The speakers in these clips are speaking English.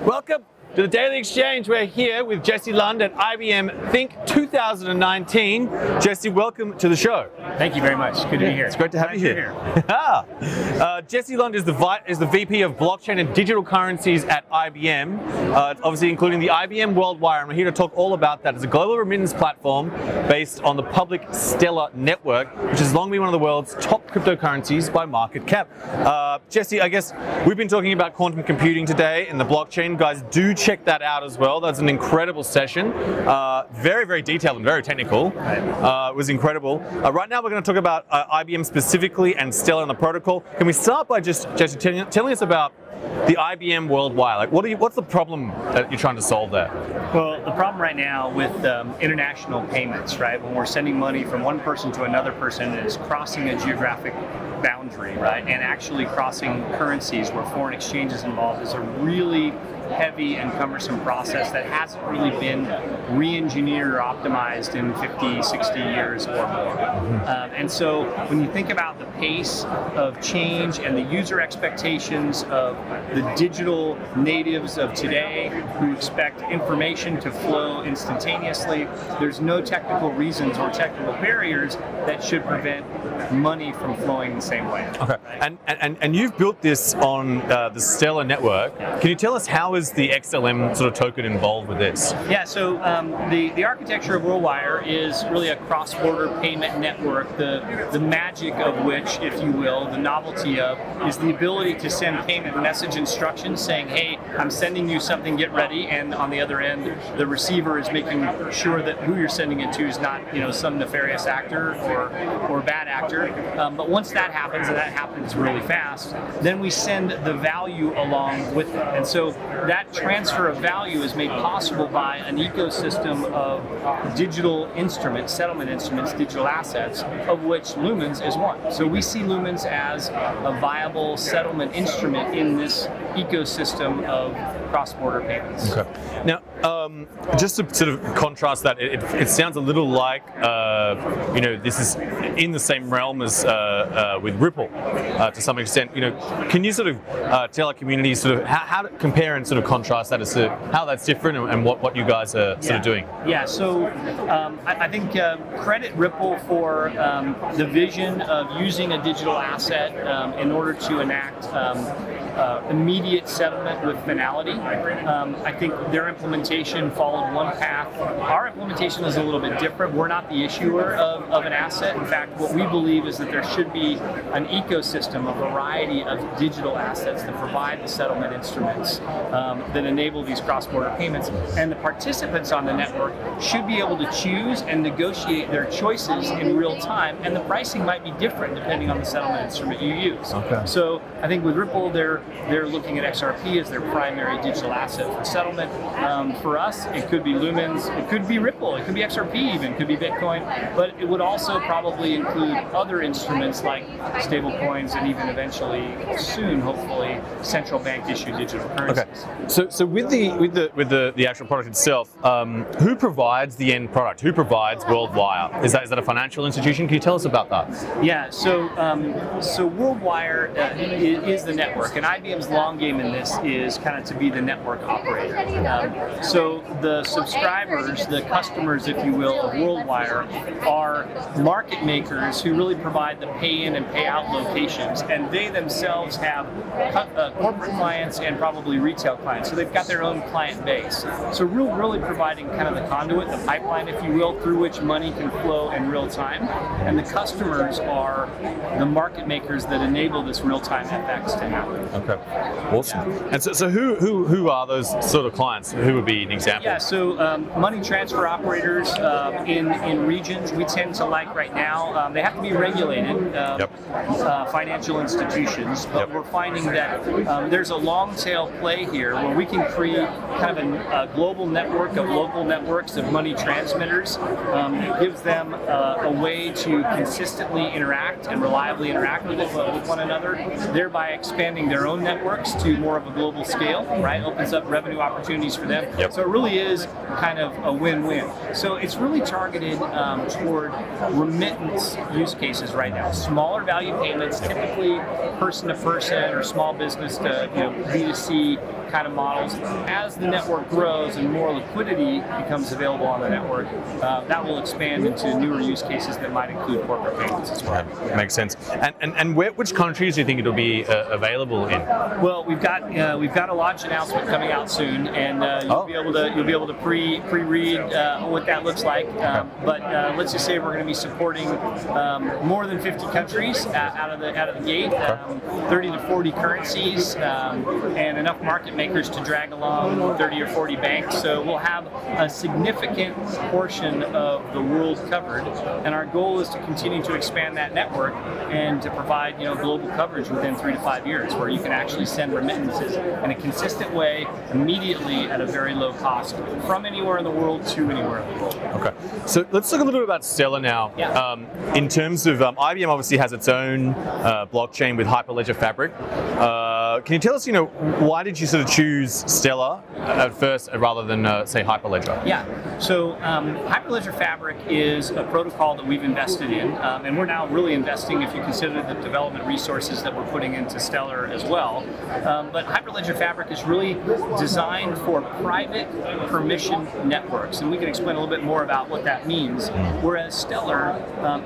Welcome to the Daily Exchange. We're here with Jesse Lund at IBM Think 2019. Jesse, welcome to the show. Thank you very much. Good to be here. It's great to have you here. Jesse Lund is the VP of Blockchain and Digital Currencies at IBM, obviously including the IBM World Wire. And we're here to talk all about that. It's a global remittance platform based on the public Stellar network, which has long been one of the world's top cryptocurrencies by market cap. Jesse, I guess we've been talking about quantum computing today and the blockchain. Guys, do check that out as well. That's an incredible session. Very, very detailed and very technical. It was incredible. Right now we're going to talk about IBM specifically and Stellar and the protocol. Can we start by just Jesse telling us about the IBM World Wire? Like, what's the problem that you're trying to solve there? Well, the problem right now with international payments, right, when we're sending money from one person to another person, is crossing a geographic boundary, right, and actually crossing currencies where foreign exchange is involved is a really heavy and cumbersome process that hasn't really been re-engineered or optimized in 50, 60 years or more. And so when you think about the pace of change and the user expectations of the digital natives of today who expect information to flow instantaneously, there's no technical reasons or technical barriers that should prevent money from flowing the same way. Okay, and you've built this on the Stellar network. Can you tell us how is the XLM sort of token involved with this? Yeah, so the architecture of WorldWire is really a cross-border payment network, the magic of which, if you will, the novelty of, is the ability to send payment message instructions saying, hey, I'm sending you something, get ready, and on the other end, the receiver is making sure that who you're sending it to is not, some nefarious actor or bad actor. But once that happens, and that happens really fast, then we send the value along with it. And so that transfer of value is made possible by an ecosystem of digital instruments, settlement instruments, digital assets, of which Lumens is one. So we see Lumens as a viable settlement instrument in this ecosystem of cross-border payments. Okay. Now, just to sort of contrast that, it sounds a little like, this is in the same realm as with Ripple to some extent. Can you sort of tell our community sort of how to compare and sort of contrast that as to how that's different and what you guys are sort of doing? Yeah, so I think credit Ripple for the vision of using a digital asset in order to enact immediate settlement with finality. I think their implementation followed one path. Our implementation is a little bit different. We're not the issuer of an asset. In fact, what we believe is that there should be an ecosystem, a variety of digital assets that provide the settlement instruments that enable these cross-border payments. And the participants on the network should be able to choose and negotiate their choices in real time. And the pricing might be different depending on the settlement instrument you use. Okay. So I think with Ripple, they're looking at XRP as their primary digital asset for settlement. For us, it could be Lumens, it could be Ripple, it could be XRP even, it could be Bitcoin, but it would also probably include other instruments like stable coins and even eventually, soon, hopefully, central bank issued digital currencies. Okay. So with the actual product itself, who provides the end product? Who provides WorldWire? Is that a financial institution? Can you tell us about that? Yeah. So WorldWire is the network, and IBM's long game in this is kind of to be the network operator. So the subscribers, the customers, if you will, of WorldWire are market makers who really provide the pay-in and pay-out locations, and they themselves have corporate clients and probably retail clients. So they've got their own client base. So we're really providing kind of the conduit, the pipeline, if you will, through which money can flow in real time. And the customers are the market makers that enable this real-time FX to happen. Okay, awesome. And so who are those sort of clients? Who would be an example? Yeah, so money transfer operators in regions we tend to like right now. They have to be regulated, financial institutions, but we're finding that there's a long tail play here where we can create kind of a global network of local networks of money transmitters. It gives them a way to consistently interact and reliably interact with one another, thereby expanding their own networks to more of a global scale, right? Opens up revenue opportunities for them. So it really is kind of a win-win. So it's really targeted toward remittance use cases right now. Smaller value payments, typically person to person or small business to B2C kind of models. As the network grows and more liquidity becomes available on the network, that will expand into newer use cases that might include corporate payments as well. Yeah. Makes sense. And which countries do you think it'll be available in? Well, we've got a launch announcement coming out soon, and you'll be able to pre-read what that looks like. But let's just say we're going to be supporting more than 50 countries out of the gate, 30 to 40 currencies, and enough market makers to drag along 30 or 40 banks. So we'll have a significant portion of the world covered, and our goal is to continue to expand that network and to provide global coverage within 3 to 5 years, where you can actually send remittances in a consistent way immediately at a very low cost from anywhere in the world to anywhere in the world. Okay, so let's talk a little bit about Stellar now. Yeah. In terms of IBM obviously has its own blockchain with Hyperledger Fabric. Can you tell us, why did you sort of choose Stellar at first rather than, say, Hyperledger? Yeah, so Hyperledger Fabric is a protocol that we've invested in, and we're now really investing if you consider the development resources that we're putting into Stellar as well. But Hyperledger Fabric is really designed for private permission networks, and we can explain a little bit more about what that means, whereas Stellar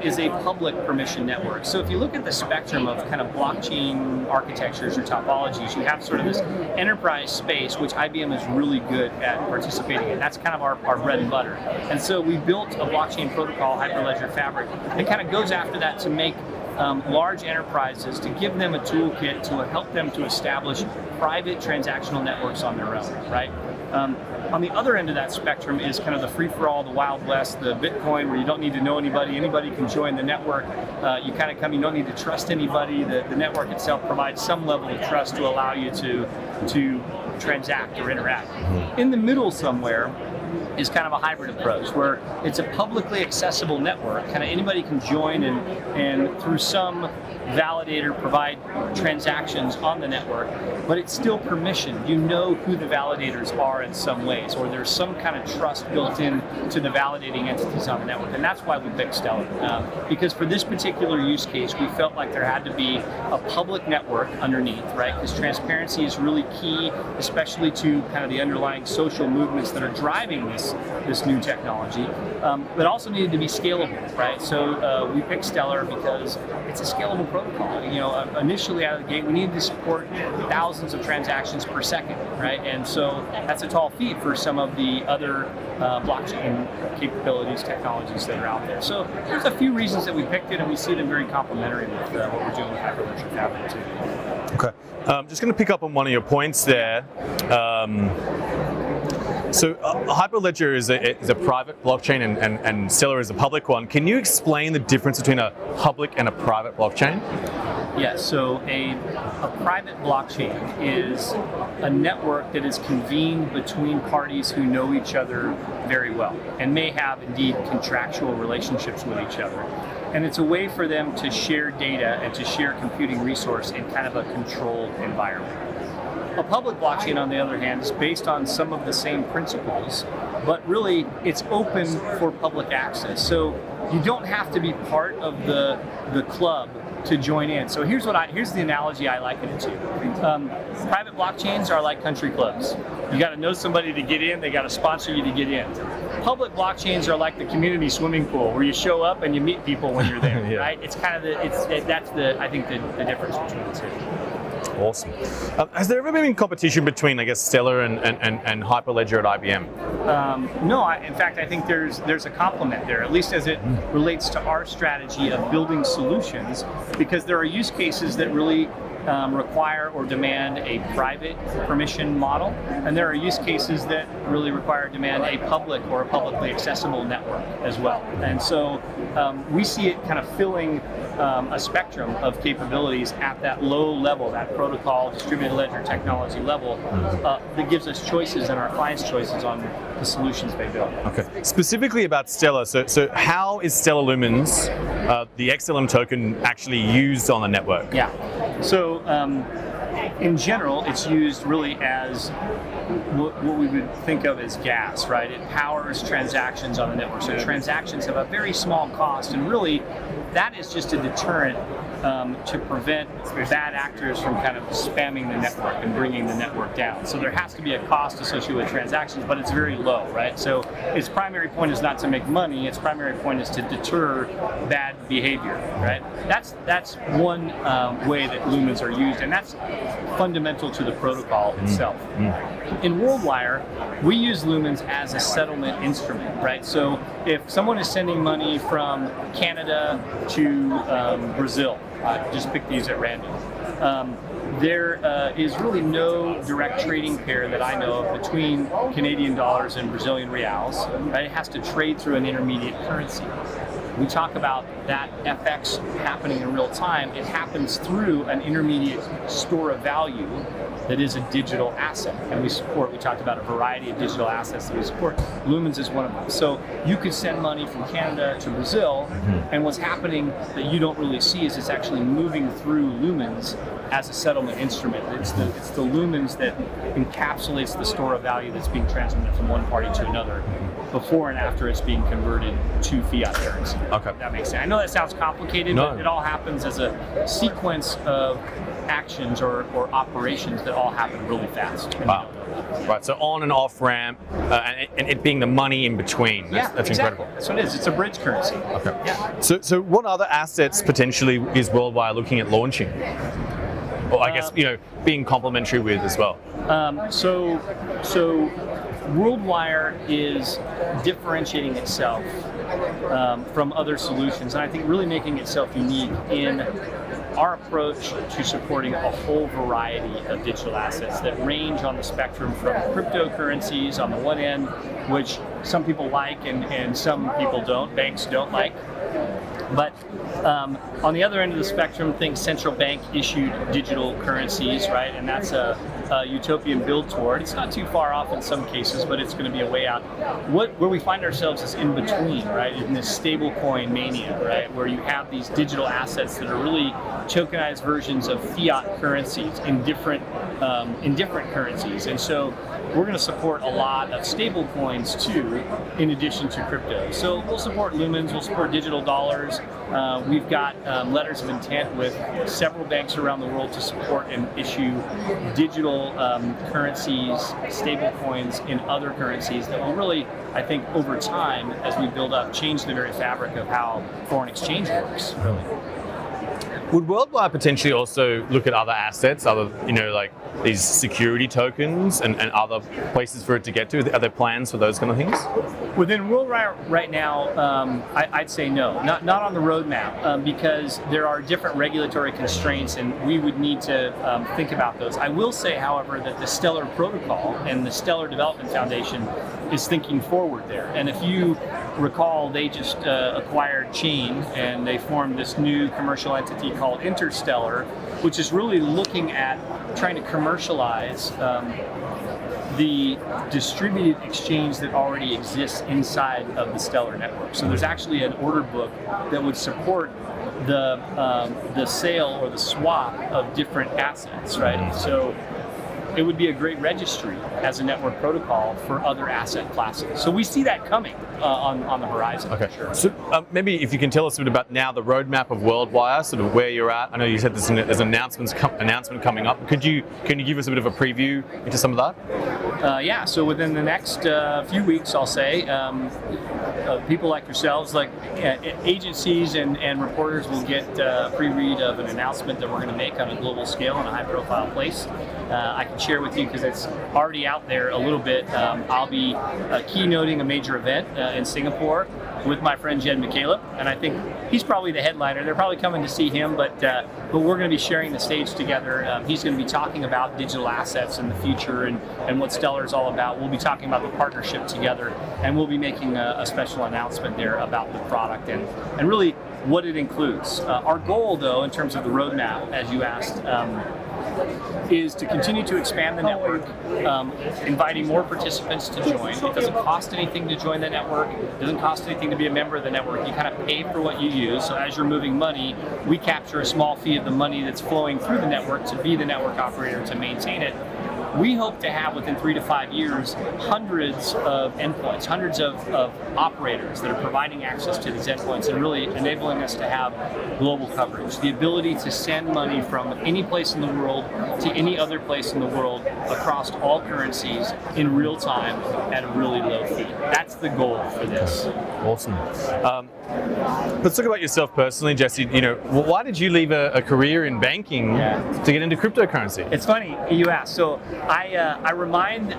is a public permission network. So if you look at the spectrum of kind of blockchain architectures or topologies, you have sort of this enterprise space, which IBM is really good at participating in. That's kind of our bread and butter. And so we built a blockchain protocol, Hyperledger Fabric, that kind of goes after that to make large enterprises, to give them a toolkit to help them to establish private transactional networks on their own, right? On the other end of that spectrum is kind of the free-for-all, the Wild West, the Bitcoin, where you don't need to know anybody can join the network. You kind of come, you don't need to trust anybody. The network itself provides some level of trust to allow you to transact or interact. In the middle somewhere is kind of a hybrid approach where it's a publicly accessible network. Kind of anybody can join and through some validator provide transactions on the network, but it's still permissioned. You know who the validators are in some ways, or there's some kind of trust built in to the validating entities on the network. And that's why we picked Stellar. Because for this particular use case, we felt like there had to be a public network underneath, right? Because transparency is really key, especially to kind of the underlying social movements that are driving this new technology, but also needed to be scalable, right? So we picked Stellar because it's a scalable protocol. Initially out of the gate, we needed to support thousands of transactions per second, right? And so that's a tall feat for some of the other blockchain capabilities, technologies that are out there. So there's a few reasons that we picked it, and we see them very complementary with what we're doing with Hyperledger Fabric too. Okay, just going to pick up on one of your points there. So Hyperledger is a private blockchain and Stellar is a public one. Can you explain the difference between a public and a private blockchain? Yes, so a private blockchain is a network that is convened between parties who know each other very well and may have indeed contractual relationships with each other. And it's a way for them to share data and to share computing resource in kind of a controlled environment. A public blockchain, on the other hand, is based on some of the same principles, but really it's open for public access. So you don't have to be part of the club to join in. So here's the analogy I liken it to. Private blockchains are like country clubs. You got to know somebody to get in. They got to sponsor you to get in. Public blockchains are like the community swimming pool, where you show up and you meet people when you're there. Yeah. Right? It's kind of I think the difference between the two. Awesome. Has there ever been competition between, I guess, Stellar and Hyperledger at IBM? No, in fact, I think there's a complement there, at least as it relates to our strategy of building solutions, because there are use cases that really require or demand a private permission model, and there are use cases that really require demand a public or a publicly accessible network as well. And so we see it kind of filling a spectrum of capabilities at that low level, that protocol, distributed ledger technology level, that gives us choices and our clients choices on the solutions they build. Okay. Specifically about Stellar, so how is Stellar Lumens, the XLM token, actually used on the network? Yeah. So in general, it's used really as what we would think of as gas, right? It powers transactions on the network. So transactions have a very small cost, and really that is just a deterrent to prevent bad actors from kind of spamming the network and bringing the network down. So there has to be a cost associated with transactions, but it's very low, right? So its primary point is not to make money. Its primary point is to deter bad behavior, right? That's one way that Lumens are used, and that's fundamental to the protocol itself. In WorldWire, we use Lumens as a settlement instrument, right? So if someone is sending money from Canada to Brazil, just pick these at random, there is really no direct trading pair that I know of between Canadian dollars and Brazilian reals, right? It has to trade through an intermediate currency. We talk about that FX happening in real time. It happens through an intermediate store of value that is a digital asset. And we talked about a variety of digital assets that we support. Lumens is one of them. So you could send money from Canada to Brazil, and what's happening that you don't really see is it's actually moving through Lumens as a settlement instrument. It's the Lumens that encapsulates the store of value that's being transmitted from one party to another before and after it's being converted to fiat currency. Okay. That makes sense. I know that sounds complicated, but it all happens as a sequence of actions or operations that all happen really fast. Wow. Right, so on and off ramp, and it being the money in between. That's exactly. incredible. That's what it is. It's a bridge currency. Okay. Yeah. So what other assets potentially is WorldWire looking at launching? Or I guess, being complementary with as well. So WorldWire is differentiating itself from other solutions, and I think really making itself unique in our approach to supporting a whole variety of digital assets that range on the spectrum from cryptocurrencies on the one end, which some people like and some people don't, banks don't like. But on the other end of the spectrum, think central bank issued digital currencies, right? And that's a utopian build toward. It's not too far off in some cases, but it's going to be a way out. Where we find ourselves is in between, right? In this stablecoin mania, right? Where you have these digital assets that are really tokenized versions of fiat currencies in different currencies. And so we're going to support a lot of stable coins too, in addition to crypto. So we'll support Lumens, we'll support digital dollars. We've got letters of intent with several banks around the world to support and issue digital currencies, stable coins in other currencies that will really, I think, over time, as we build up, change the very fabric of how foreign exchange works, really. Would WorldWire potentially also look at other assets, like these security tokens and other places for it to get to? Are there plans for those kind of things? Within WorldWire right now, I'd say no, not on the roadmap, because there are different regulatory constraints and we would need to think about those. I will say, however, that the Stellar Protocol and the Stellar Development Foundation is thinking forward there. And if you recall, they just acquired Chain and they formed this new commercial entity called Interstellar, which is really looking at trying to commercialize the distributed exchange that already exists inside of the Stellar network. So there's actually an order book that would support the sale or the swap of different assets, right? So it would be a great registry as a network protocol for other asset classes. So we see that coming on the horizon. Okay, sure. So maybe if you can tell us a bit about now the roadmap of WorldWire, sort of where you're at. I know you said there's an announcement coming up. Can you give us a bit of a preview into some of that? Yeah. So within the next few weeks, I'll say, people like yourselves, like agencies and reporters, will get a pre-read of an announcement that we're going to make on a global scale in a high-profile place. I can share with you because it's already out there a little bit. I'll be keynoting a major event in Singapore with my friend Jed McCaleb, and I think he's probably the headliner. They're probably coming to see him, but we're going to be sharing the stage together. He's going to be talking about digital assets in the future and what Stellar is all about. We'll be talking about the partnership together, and we'll be making a special announcement there about the product and really what it includes. Our goal, though, in terms of the roadmap, as you asked, is to continue to expand the network, inviting more participants to join. It doesn't cost anything to join the network. It doesn't cost anything to be a member of the network. You kind of pay for what you use. So as you're moving money, we capture a small fee of the money that's flowing through the network to be the network operator to maintain it. we hope to have within 3 to 5 years hundreds of endpoints, hundreds of operators that are providing access to these endpoints and really enabling us to have global coverage. The ability to send money from any place in the world to any other place in the world across all currencies in real time at a really low fee. That's the goal for this. Awesome. Let's talk about yourself personally, Jesse. Why did you leave a career in banking to get into cryptocurrency? It's funny you ask. So I remind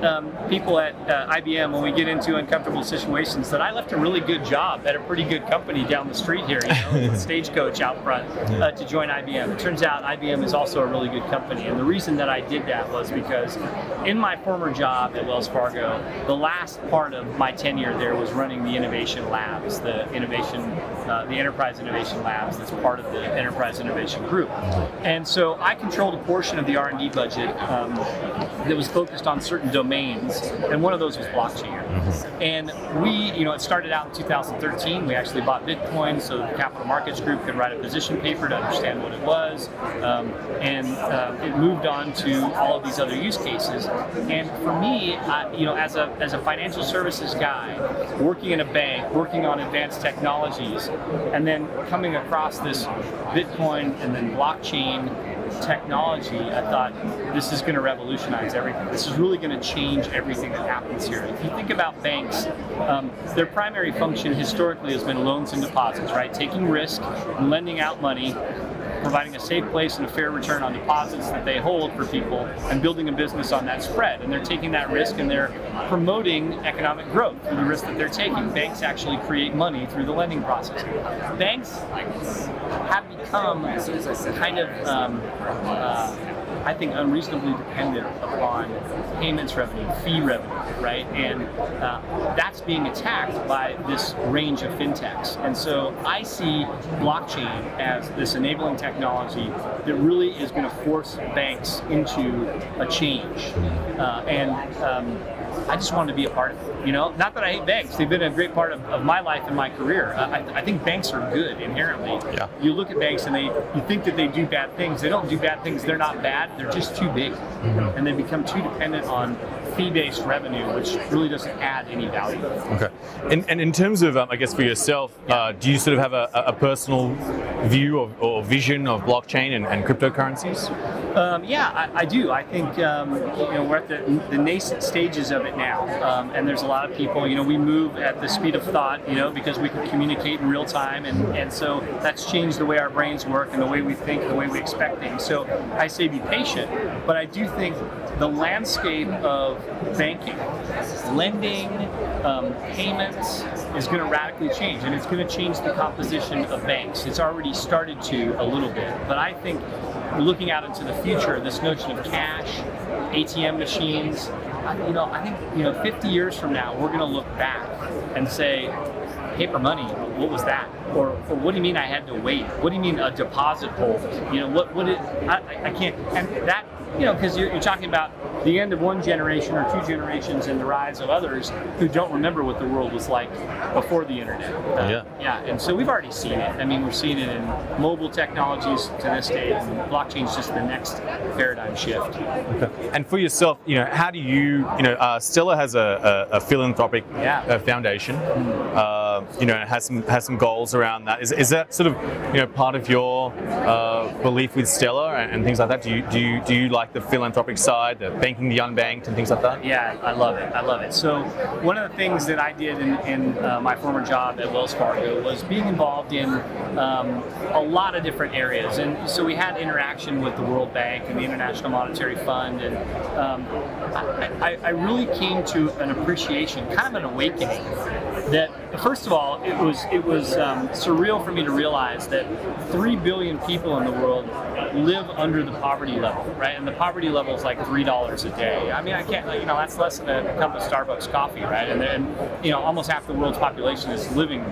people at IBM when we get into uncomfortable situations that I left a really good job at a pretty good company down the street here, Stagecoach out front, to join IBM. It turns out IBM is also a really good company, and the reason that I did that was because in my former job at Wells Fargo, the last part of my tenure there was running the innovation labs, the enterprise innovation labs that's part of the enterprise innovation group. And so I controlled a portion of the R&D budget that was focused on certain domains, and one of those was blockchain. And we, it started out in 2013. We actually bought Bitcoin so the capital markets group could write a position paper to understand what it was, and it moved on to all of these other use cases. And for me, as a financial services guy, working in a bank, working on advanced technologies, and then coming across this Bitcoin and then blockchain technology, I thought this is going to revolutionize everything. This is really going to change everything that happens here. If you think about banks, their primary function historically has been loans and deposits, right? Taking risk and lending out money, providing a safe place and a fair return on deposits that they hold for people, and building a business on that spread. And they're taking that risk and they're promoting economic growth through the risk that they're taking. Banks actually create money through the lending process. Banks have become kind of I think unreasonably dependent upon payments revenue, fee revenue, right? And that's being attacked by this range of fintechs. And so I see blockchain as this enabling technology that really is going to force banks into a change. I just wanted to be a part of it. Not that I hate banks. They've been a great part of my life and my career. I think banks are good inherently. Yeah. You look at banks and you think that they do bad things. They don't do bad things. They're not bad. They're just too big. And they become too dependent on fee-based revenue, which really doesn't add any value. Okay. And in terms of, I guess for yourself, do you sort of have a personal view or vision of blockchain and cryptocurrencies? I do. I think we're at the nascent stages of it now, and there's a lot of people. We move at the speed of thought, because we can communicate in real time, and so that's changed the way our brains work and the way we think, the way we expect things. So I say be patient, but I do think the landscape of banking, lending, payments is going to radically change, and it's going to change the composition of banks. It's already started to a little bit, but I think looking out into the future, this notion of cash, ATM machines, I think 50 years from now, we're going to look back and say, paper money, what was that? Or what do you mean I had to wait? What do you mean a deposit hold? I can't, and that, because you're talking about the end of one generation or two generations and the rise of others who don't remember what the world was like before the internet. And so we've already seen it. I mean, we're seeing it in mobile technologies to this day, and blockchain's just the next paradigm shift. Okay. And for yourself, how do you, Stellar has a philanthropic foundation, has some goals around that. Is that sort of, part of your belief with Stellar and things like that? Do you like the philanthropic side, the banking the unbanked and things like that? Yeah, I love it. I love it. So one of the things that I did in my former job at Wells Fargo was being involved in a lot of different areas. And so we had interaction with the World Bank and the International Monetary Fund. And I really came to an appreciation, kind of an awakening, that first of all, it was surreal for me to realize that 3 billion people in the world live under the poverty level, right? And the poverty level is like $3 a day. I mean, I can't, that's less than a cup of Starbucks coffee, right? And almost half the world's population is living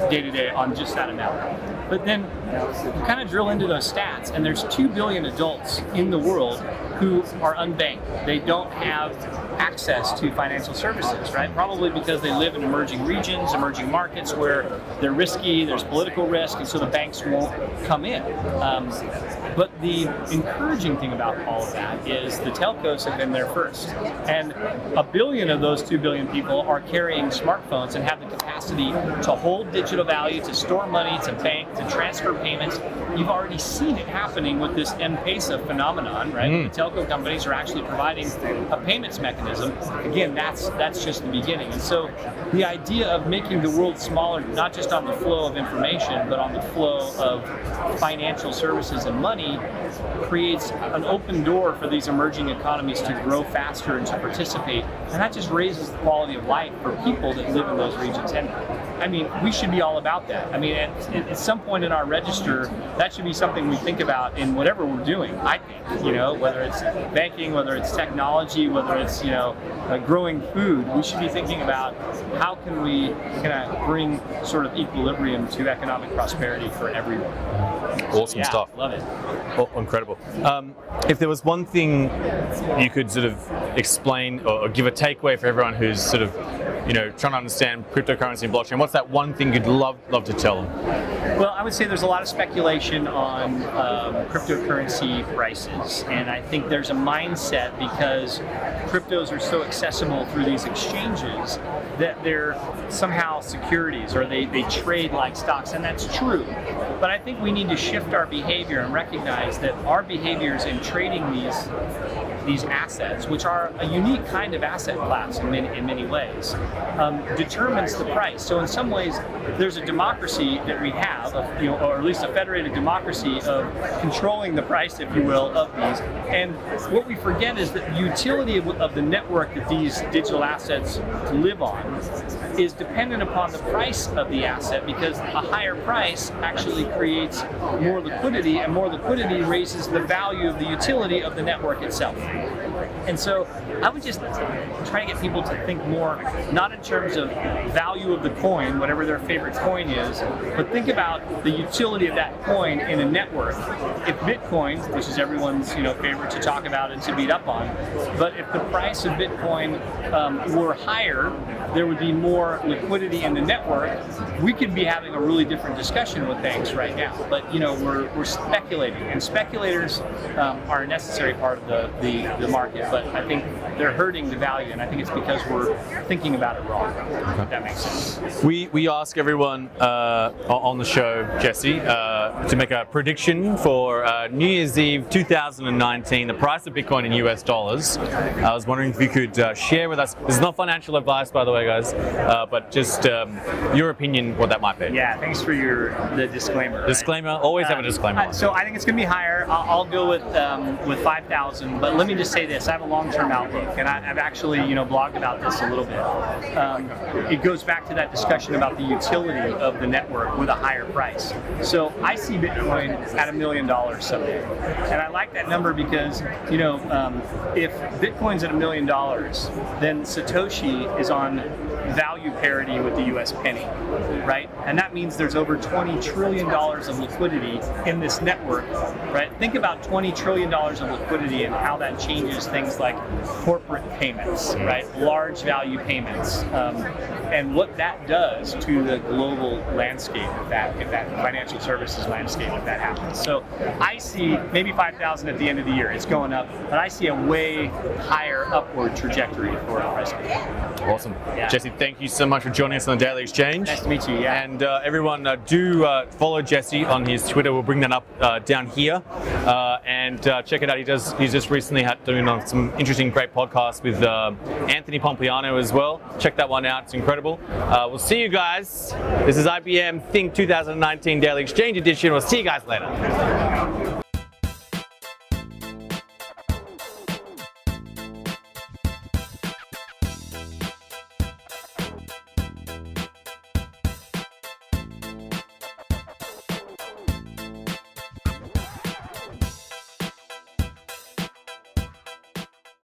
day to day on just that amount. But then you kind of drill into those stats, and there's 2 billion adults in the world who are unbanked. They don't have access to financial services, right? Probably because they live in emerging regions, emerging markets where they're risky, there's political risk, and so the banks won't come in. But the encouraging thing about all of that is the telcos have been there first. And 1 billion of those 2 billion people are carrying smartphones and have the capacity to hold digital value, to store money, to bank, to transfer payments. You've already seen it happening with this M-Pesa phenomenon, right? The telco companies are actually providing a payments mechanism. Again, that's just the beginning. And so the idea of making the world smaller, not just on the flow of information, but on the flow of financial services and money, creates an open door for these emerging economies to grow faster and to participate. And that just raises the quality of life for people that live in those regions. And I mean, we should be all about that. I mean, at some point in our register, that should be something we think about in whatever we're doing, I think, you know, whether it's banking, whether it's technology, whether it's, you know, growing food, we should be thinking about how can we kind of bring sort of equilibrium to economic prosperity for everyone. Awesome stuff. Love it. Oh, incredible. If there was one thing you could sort of explain or give a takeaway for everyone who's sort of, you know, trying to understand cryptocurrency and blockchain, what's that one thing you'd love to tell them? Well, I would say there's a lot of speculation on cryptocurrency prices, and I think there's a mindset because cryptos are so accessible through these exchanges that they're somehow securities or they trade like stocks, and that's true. But I think we need to shift our behavior and recognize that our behaviors in trading these assets, which are a unique kind of asset class in many ways, determines the price. So in some ways, there's a democracy that we have, you know, or at least a federated democracy of controlling the price, if you will, of these. And what we forget is that the utility of the network that these digital assets live on is dependent upon the price of the asset, because a higher price actually creates more liquidity, and more liquidity raises the value of the utility of the network itself. And so I would just try to get people to think more, not in terms of value of the coin, whatever their favorite coin is, but think about the utility of that coin in a network. If Bitcoin, which is everyone's favorite to talk about and to beat up on, but if the price of Bitcoin were higher, there would be more liquidity in the network. We could be having a really different discussion with banks right now, but we're speculating, and speculators are a necessary part of the market, but I think they're hurting the value, and I think it's because we're thinking about it wrong, if that makes sense. We ask everyone on the show, Jesse, to make a prediction for New Year's Eve 2019, the price of Bitcoin in US dollars. I was wondering if you could share with us, this is not financial advice, by the way, guys, but just your opinion, what that might be. Yeah, thanks for the disclaimer. Disclaimer, right? Always have a disclaimer. So I think it's going to be higher. I'll go with 5,000, but let me just say this, I have a long-term outlook, and I've actually blogged about this a little bit. It goes back to that discussion about the utility of the network with a higher price. So I see Bitcoin at $1 million someday, and I like that number because if Bitcoin's at $1 million, then Satoshi is on value parity with the US penny, right? And that means there's over $20 trillion of liquidity in this network, right? Think about $20 trillion of liquidity and how that changes things like corporate payments, right? Large value payments, and what that does to the global landscape if that financial services landscape, if that happens. So I see maybe 5,000 at the end of the year. It's going up, but I see a way higher upward trajectory for the price. Awesome. Yeah. Jesse, thank you so much for joining us on the Daily Exchange. Nice to meet you, yeah. And everyone, do follow Jesse on his Twitter. We'll bring that up down here. And check it out. He's just recently doing some interesting, great podcasts with Anthony Pompliano as well. Check that one out. It's incredible. We'll see you guys. This is IBM Think 2019 Daily Exchange Edition. We'll see you guys later.